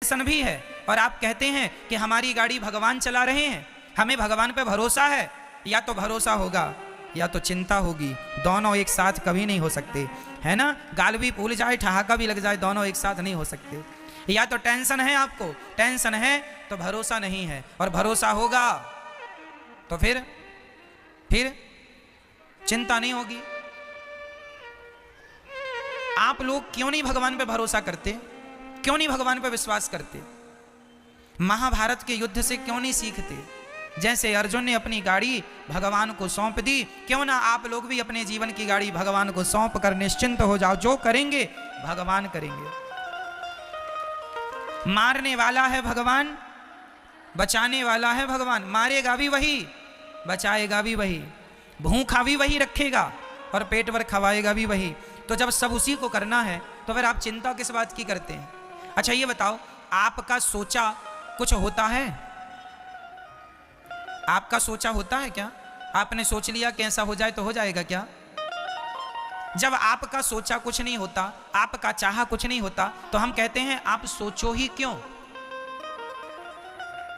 Tension भी है और आप कहते हैं कि हमारी गाड़ी भगवान चला रहे हैं, हमें भगवान पे भरोसा है। या तो भरोसा होगा या तो चिंता होगी, दोनों एक साथ कभी नहीं हो सकते, है ना। गाल भी फूल जाए, ठहाका भी लग जाए, दोनों एक साथ नहीं हो सकते। या तो टेंशन है, आपको टेंशन है तो भरोसा नहीं है, और भरोसा होगा तो फिर चिंता नहीं होगी। आप लोग क्यों नहीं भगवान पे भरोसा करते, क्यों नहीं भगवान पे विश्वास करते? महाभारत के युद्ध से क्यों नहीं सीखते? जैसे अर्जुन ने अपनी गाड़ी भगवान को सौंप दी, क्यों ना आप लोग भी अपने जीवन की गाड़ी भगवान को सौंप कर निश्चिंत हो जाओ, जो करेंगे भगवान करेंगे। मारने वाला है भगवान, बचाने वाला है भगवान। मारेगा भी वही, बचाएगा भी वही, भूखा भी वही रखेगा और पेट भर खवाएगा भी वही। तो जब सब उसी को करना है तो फिर आप चिंता किस बात की करते हैं? अच्छा ये बताओ, आपका सोचा कुछ होता है? आपका सोचा होता है क्या? आपने सोच लिया कैसा हो जाए तो हो जाएगा क्या? जब आपका सोचा कुछ नहीं होता, आपका चाहा कुछ नहीं होता, तो हम कहते हैं आप सोचो ही क्यों?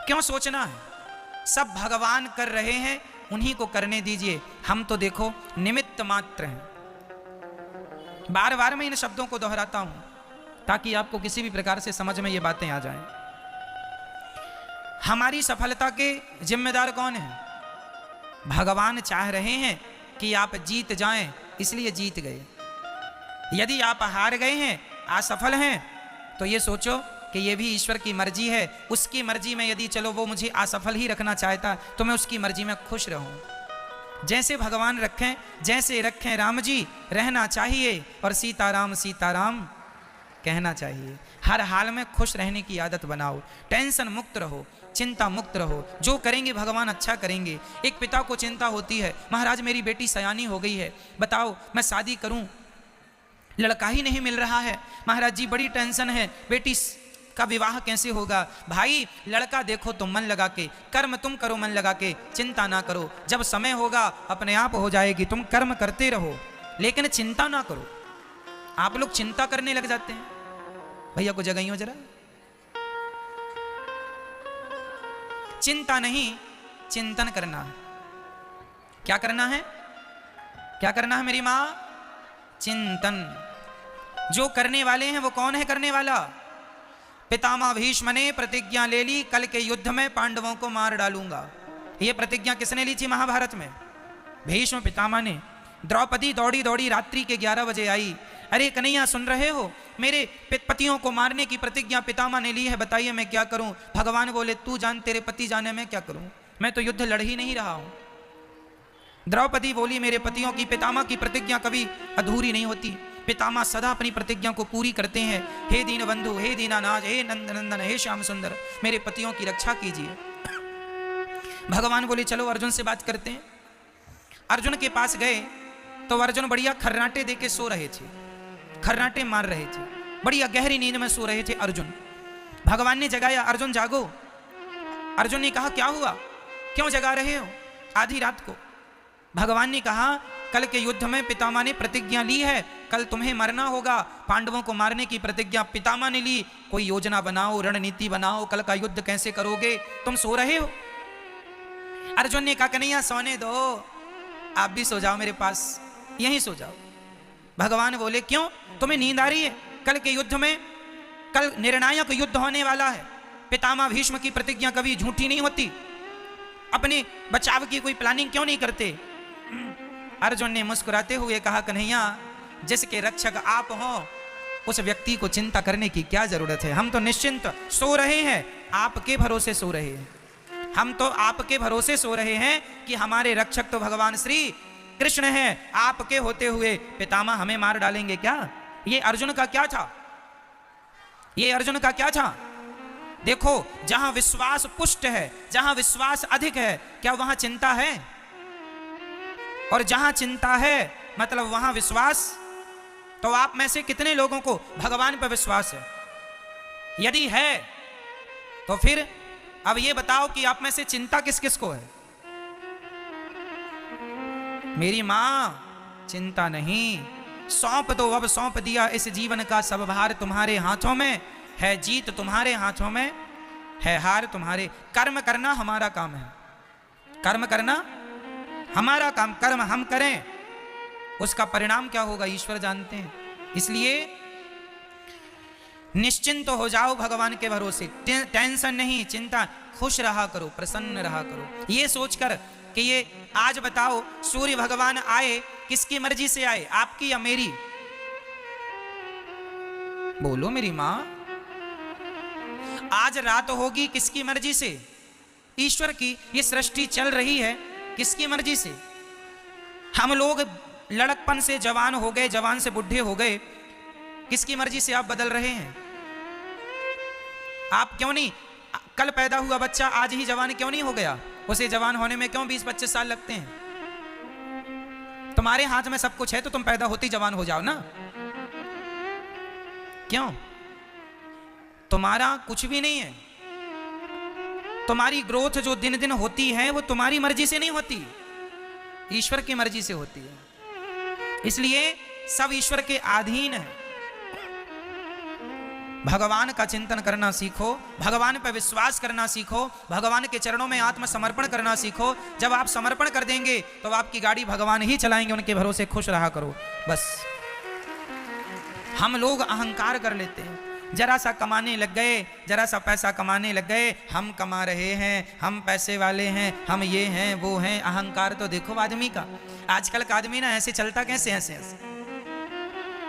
क्यों सोचना है? सब भगवान कर रहे हैं, उन्हीं को करने दीजिए। हम तो देखो निमित्त मात्र हैं। बार बार मैं इन शब्दों को दोहराता हूं ताकि आपको किसी भी प्रकार से समझ में ये बातें आ जाएं। हमारी सफलता के जिम्मेदार कौन है? भगवान चाह रहे हैं कि आप जीत जाएं, इसलिए जीत गए। यदि आप हार गए हैं, असफल हैं, तो ये सोचो कि ये भी ईश्वर की मर्जी है। उसकी मर्जी में यदि चलो वो मुझे असफल ही रखना चाहता तो मैं उसकी मर्जी में खुश रहूं। जैसे भगवान रखें, जैसे रखें राम जी, रहना चाहिए और सीताराम सीताराम कहना चाहिए। हर हाल में खुश रहने की आदत बनाओ, टेंशन मुक्त रहो, चिंता मुक्त रहो। जो करेंगे भगवान अच्छा करेंगे। एक पिता को चिंता होती है, महाराज मेरी बेटी सयानी हो गई है, बताओ मैं शादी करूं, लड़का ही नहीं मिल रहा है, महाराज जी बड़ी टेंशन है, बेटी का विवाह कैसे होगा? भाई लड़का देखो तुम मन लगा के, कर्म तुम करो मन लगा के, चिंता ना करो, जब समय होगा अपने आप हो जाएगी। तुम कर्म करते रहो लेकिन चिंता ना करो। आप लोग चिंता करने लग जाते हैं। भैया को जगाइयो जरा। चिंता नहीं, चिंतन करना है। क्या करना है? क्या करना है मेरी मां? चिंतन। जो करने वाले हैं वो कौन है करने वाला? पितामह भीष्म ने प्रतिज्ञा ले ली, कल के युद्ध में पांडवों को मार डालूंगा। ये प्रतिज्ञा किसने ली थी महाभारत में? भीष्म पितामह ने। द्रौपदी दौड़ी दौड़ी रात्रि के 11 बजे आई। अरे कन्हैया सुन रहे हो, मेरे पतियों को मारने की प्रतिज्ञा पितामह ने ली है, बताइए मैं क्या करूं? भगवान बोले तू जान, तेरे पति जाने मैं क्या करूं, मैं तो युद्ध लड़ ही नहीं रहा हूं। द्रौपदी बोली मेरे पतियों की, पितामह की प्रतिज्ञा कभी अधूरी नहीं होती, पितामह सदा अपनी प्रतिज्ञा को पूरी करते हैं। हे दीन बंधु, हे दीनानाथ, हे नंद नंदन, हे श्याम सुंदर, मेरे पतियों की रक्षा कीजिए। भगवान बोले चलो अर्जुन से बात करते हैं। अर्जुन के पास गए तो अर्जुन बढ़िया खर्राटे दे के सो रहे थे, खर्राटे मार रहे थे, बढ़िया गहरी नींद में सो रहे थे अर्जुन। भगवान ने जगाया, अर्जुन जागो। अर्जुन ने कहा क्या हुआ, क्यों जगा रहे हो आधी रात को? भगवान ने कहा कल के युद्ध में पितामह ने प्रतिज्ञा ली है, कल तुम्हें मरना होगा, पांडवों को मारने की प्रतिज्ञा पितामह ने ली, कोई योजना बनाओ, रणनीति बनाओ, कल का युद्ध कैसे करोगे? तुम सो रहे हो। अर्जुन ने कहा कन्हैया सोने दो, आप भी सो जाओ मेरे पास, यहीं सो जाओ। भगवान बोले क्यों, तुम्हें नींद आ रही है? कल के युद्ध में, कल निर्णायक युद्ध होने वाला है, पितामह भीष्म की प्रतिज्ञा कभी झूठी नहीं होती, अपने बचाव की कोई प्लानिंग क्यों नहीं करते? अर्जुन ने मुस्कुराते हुए कहा कन्हैया जिसके रक्षक आप हो उस व्यक्ति को चिंता करने की क्या जरूरत है, हम तो निश्चिंत सो रहे हैं, आपके भरोसे सो रहे हैं। हम तो आपके भरोसे सो रहे हैं कि हमारे रक्षक तो भगवान श्री कृष्ण हैं, आपके होते हुए पितामह हमें मार डालेंगे क्या? ये अर्जुन का क्या था, ये अर्जुन का क्या था? देखो जहां विश्वास पुष्ट है, जहां विश्वास अधिक है, क्या वहां चिंता है? और जहां चिंता है मतलब वहां विश्वास। तो आप में से कितने लोगों को भगवान पर विश्वास है? यदि है तो फिर अब ये बताओ कि आप में से चिंता किस किस को है? मेरी मां चिंता नहीं, सौंप दो, अब सौंप दिया इस जीवन का सब भार तुम्हारे हाथों में, है जीत तुम्हारे हाथों में, है हार तुम्हारे। कर्म करना हमारा काम है, कर्म करना हमारा काम, कर्म हम करें, उसका परिणाम क्या होगा ईश्वर जानते हैं। इसलिए निश्चिंत हो जाओ भगवान के भरोसे, टेंशन नहीं, चिंता, खुश रहा करो, प्रसन्न रहा करो। ये सोचकर कि ये आज बताओ सूर्य भगवान आए किसकी मर्जी से आए, आपकी या मेरी? बोलो मेरी मां। आज रात होगी किसकी मर्जी से? ईश्वर की। ये सृष्टि चल रही है किसकी मर्जी से? हम लोग लड़कपन से जवान हो गए, जवान से बुढ़े हो गए, किसकी मर्जी से आप बदल रहे हैं? आप क्यों नहीं, कल पैदा हुआ बच्चा आज ही जवान क्यों नहीं हो गया? उसे जवान होने में क्यों 20-25 साल लगते हैं? तुम्हारे हाथ में सब कुछ है तो तुम पैदा होती जवान हो जाओ ना। क्यों? तुम्हारा कुछ भी नहीं है। तुम्हारी ग्रोथ जो दिन दिन होती है वो तुम्हारी मर्जी से नहीं होती, ईश्वर की मर्जी से होती है। इसलिए सब ईश्वर के अधीन है। भगवान का चिंतन करना सीखो, भगवान पर विश्वास करना सीखो, भगवान के चरणों में आत्मसमर्पण करना सीखो। जब आप समर्पण कर देंगे तो आपकी गाड़ी भगवान ही चलाएंगे, उनके भरोसे खुश रहा करो बस। हम लोग अहंकार कर लेते हैं, जरा सा कमाने लग गए, जरा सा पैसा कमाने लग गए, हम कमा रहे हैं, हम पैसे वाले हैं, हम ये हैं वो हैं। अहंकार तो देखो आदमी का, आजकल का आदमी ना ऐसे चलता कैसे, ऐसे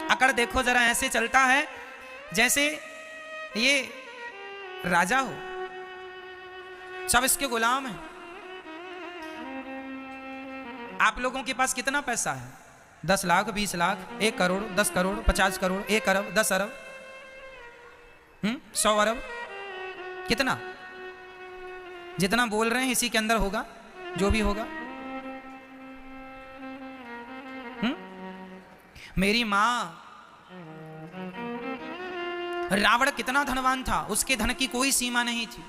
अकड़ देखो जरा, ऐसे चलता है जैसे ये राजा हो, सब इसके गुलाम हैं। आप लोगों के पास कितना पैसा है? 10 लाख, 20 लाख, 1 करोड़, 10 करोड़, 50 करोड़, 1 अरब, 10 अरब, 100 अरब, कितना? जितना बोल रहे हैं इसी के अंदर होगा जो भी होगा। मेरी मां, रावण कितना धनवान था, उसके धन की कोई सीमा नहीं थी।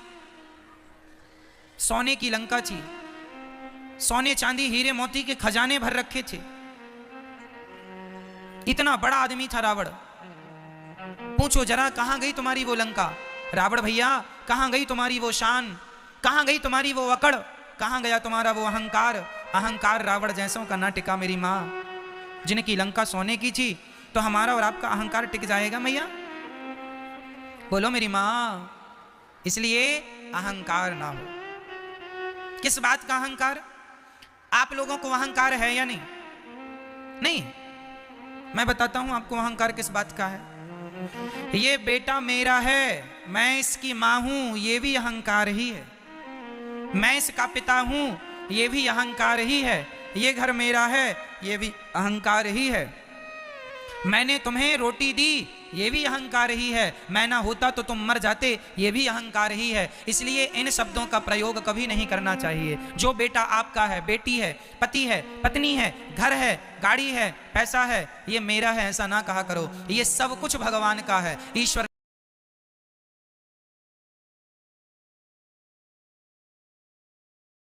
सोने की लंका थी, सोने चांदी हीरे मोती के खजाने भर रखे थे। इतना बड़ा आदमी था रावण। पूछो जरा कहां गई तुम्हारी वो लंका? रावण भैया कहां गई तुम्हारी वो शान? कहां गई तुम्हारी वो अकड़? कहां गया तुम्हारा वो अहंकार? अहंकार रावण जैसों का ना टिका मेरी मां। जिनकी लंका सोने की थी तो हमारा और आपका अहंकार टिक जाएगा मैया? बोलो मेरी मां। इसलिए अहंकार ना हो। किस बात का अहंकार? आप लोगों को अहंकार है या नहीं? नहीं, मैं बताता हूं आपको अहंकार किस बात का है। ये बेटा मेरा है, मैं इसकी मां हूं, ये भी अहंकार ही है। मैं इसका पिता हूं, ये भी अहंकार ही है। ये घर मेरा है, ये भी अहंकार ही है। मैंने तुम्हें रोटी दी, ये भी अहंकार ही है। मैं ना होता तो तुम मर जाते, ये भी अहंकार ही है। इसलिए इन शब्दों का प्रयोग कभी नहीं करना चाहिए। जो बेटा आपका है, बेटी है, पति है, पत्नी है, घर है, गाड़ी है, पैसा है, ये मेरा है ऐसा ना कहा करो। ये सब कुछ भगवान का है। ईश्वर